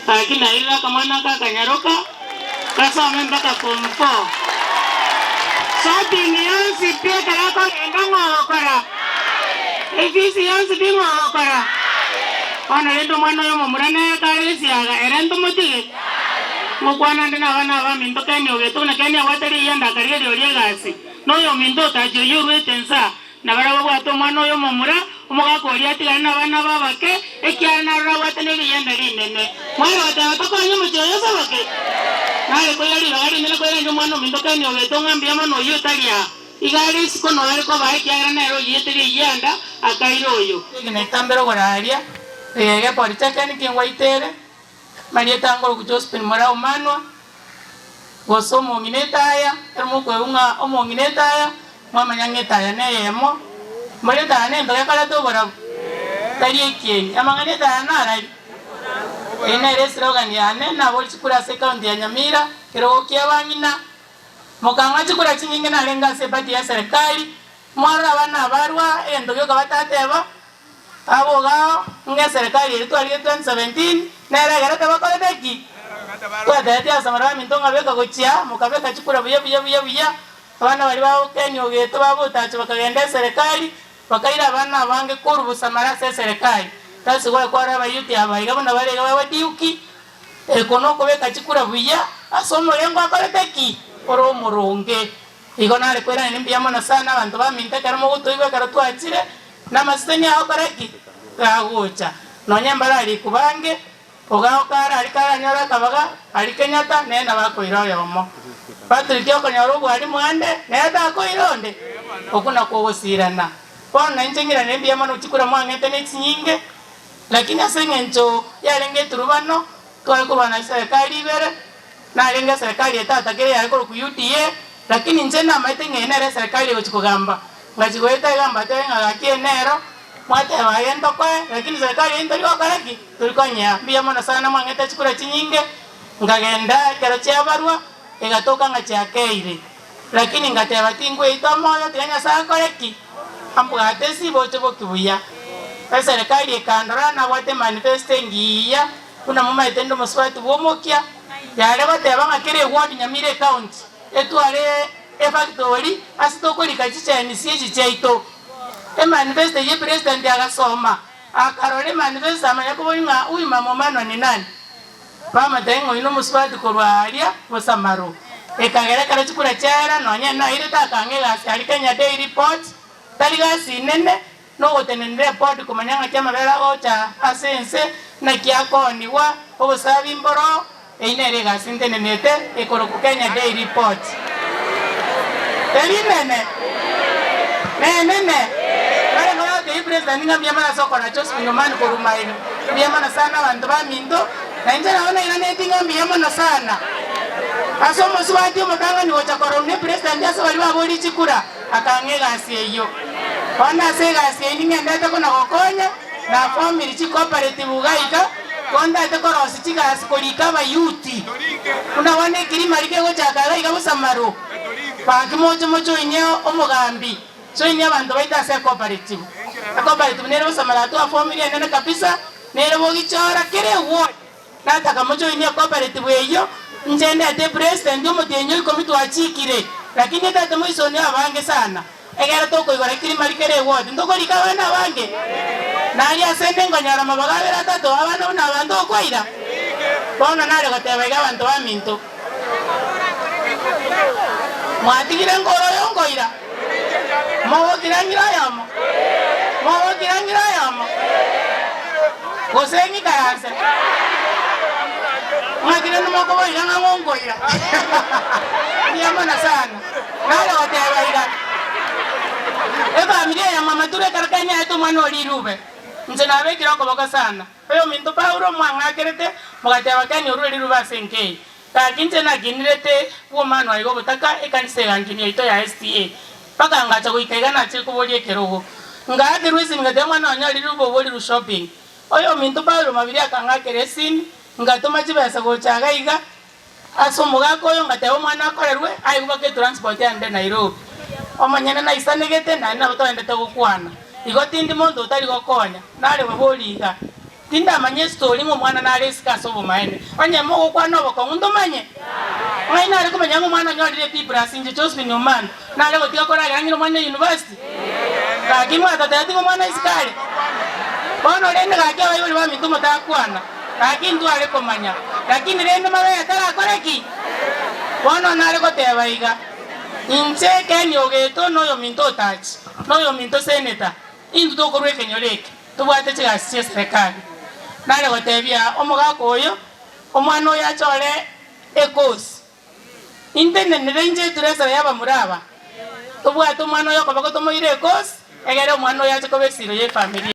Lakini ila kama naka kanyaroka kasome mpaka form 4. Sati ni yansi pia kalako endanga okora. Efisi yansi dingo okora. Ona lendo mwana yo momurane kalesi aga erendo motile. Mukwana ndina bana ba minto kani ogeto na kani awatari yanda kariye ori gasi. No yo minto tajo yurwe tensa. Na bara bwa to mwana yo momura umuga ko ri atigana bana babake ekyana rawatane yanda rinene. Mwana wata ko nyomo joyo sabake. Nale ko yari bagari nele ko yari mwana minto kani ogeto ngambia mano yo talia. Igari siko no yari ko ba ekyana na ro yeteri yanda akairo yo. Ngene tambero goraria. Ege por chakani kinwaitere. Maria tango kujospin mora umanwa. Gosomo nginetaya, ermo ko unga omo nginetaya, mama nyangetaya ne yemo. Maria tane ndo yakala to bora. Tari ekien, amangane tana rai. Ene resrogan yane na boli chikura second ya Nyamira, kero kyabangina. Mokanga chikura chinyinge na lenga sebati ya serikali. Mwara bana barwa endo yo kabatateba. Abogado nge serikali yetu ali 2017 na era garata bakole beki kwa dati asamara mintonga beka gochia mukabeka chikura buya abana bali bawo Kenya ogeto babo tacho bakagenda serikali bakaira abana bange kurubu samara se serikali tasi kwa raba yuti abayiga bana bale babatiuki ekono ko beka chikura buya asomo yengo akole beki oro muronge igona ale kwera nimbiamo na sana abantu baminta karamo gutoiba karatu achire namasenya okoreki gagocha nonyambara ali kubange ogao kara ali kara nyora kabaga ali Kenyatta nena bakoira yomo Patrick okonyoro bwali mwande neta koironde okuna kogosirana pona njengira nembia mano chikura mwangete nechinyinge lakini asengencho yarenge turubano twakurwana serikali bere na lenga serikali etata kile yako ku UDA lakini njena maitengenere serikali ochikugamba ngachigoeta gamba tenga gakienero mwate bayendo kwa lakini serikali ndio yokaraki tulikonya bia mona sana mwangeta chikura chinyinge ngagenda kero cha barua egatoka ngachakeire lakini ngateba tingwe itomoyo tenya sakoreki ambwate siboche bokibuya serikali ekandora na wate manifesting iya kuna mama etendo muswati bomokia yale bateba ngakire ward Nyamira county etwale efactory asitokoli kachichani siye chaito manifesto ye president agasoma akarole manifesto amanya kubonga uyu mama mano ni nani mama tengo ino muswati korwalia bosamaro ekagera kare chikura chera nonya na ile takange gasi ali Kenya Daily Report tali gasi nene no gotenende report kumanyanga chama bela gocha asense na kiakoni wa obusabi mboro einere gasi ntenenete ekoro ku Kenya Daily Report elinene nene president ninga miyamana soko na chosi nyomani korumaino miyamana sana bantu bamindo na njana wana inanetinga miyamana sana asomo swati omutanga ni ochakoro ne president yaso bali baboli chikura akangega asieyo ona sega asie ninga ndete kona gokonya na family chi cooperative gaika konda te korosi chiga asikolika ba yuti kuna wane kirima like gochaka gaika busamaro pakimocho mocho inyo omugambi so inya bantu baita se cooperative cooperative nero samara tu family nene kabisa nero bogichora kire wo nataka mocho inya cooperative eyo njende ate president ndio mutenyo komito achikire lakini tate moiso ni abange sana egera toko igora kiri marikere wo ndoko likabana abange nali asende ngonyara mabagabera tato abana una bantu okwaira bona nale goteba iga bantu baminto mwatigire ngoro yongoira Mawo kirangira yamo. Gosengi karase. Makire no mako ira ngongo ira. Niyamana sana. Nale oteba ira. Eba mire ya mama ture karakanya eto mwana olirube. Nzena bekira ko baka sana. Oyo minto Paulo mwanga kerete mugateba kani uruli ruba senke. Kakinje na ginirete wo mwana wa igo butaka ekanise ngini ito ya STA. Paka ngacha kuikega na chiku bolie kerogo ngade ruisi ngademwa na nyali rubo boli ru shopping oyo minto Paulo mabiri akanga keresini ngatoma chibesa gochaga iga asomo gako yo ngate omwana akorerwe ayi kubake transport ande Nairobi omanyana na isanegete na na botende to gukwana igotindi mondo utali gokonya nale boliga tinda manye story ng'omwana nare sikaso bumaene onye mogo kwa nobo kongundo manye mwana ari kumenya ng'omwana nyolire pibras inje Josephine Omano nare gotiga koraga ngiro mwana university kakimwa tatati ng'omwana isikale bono rende gake abayori ba mintu mutakwana lakini tware komanya lakini rende mabe atara koreki bono nare goteba iga inche kenyo ogeto noyo mintu otachi noyo mintu senator intu tokorweke nyoreke tubwate chigasi cia serikali nare gotebia omogaka oyo omwana oyo achore ekosi intenenere inche turesera yaba muraba tubwate omwana oyo koba gotomoire ekosi egere omwana oyo ache koba esiro ye family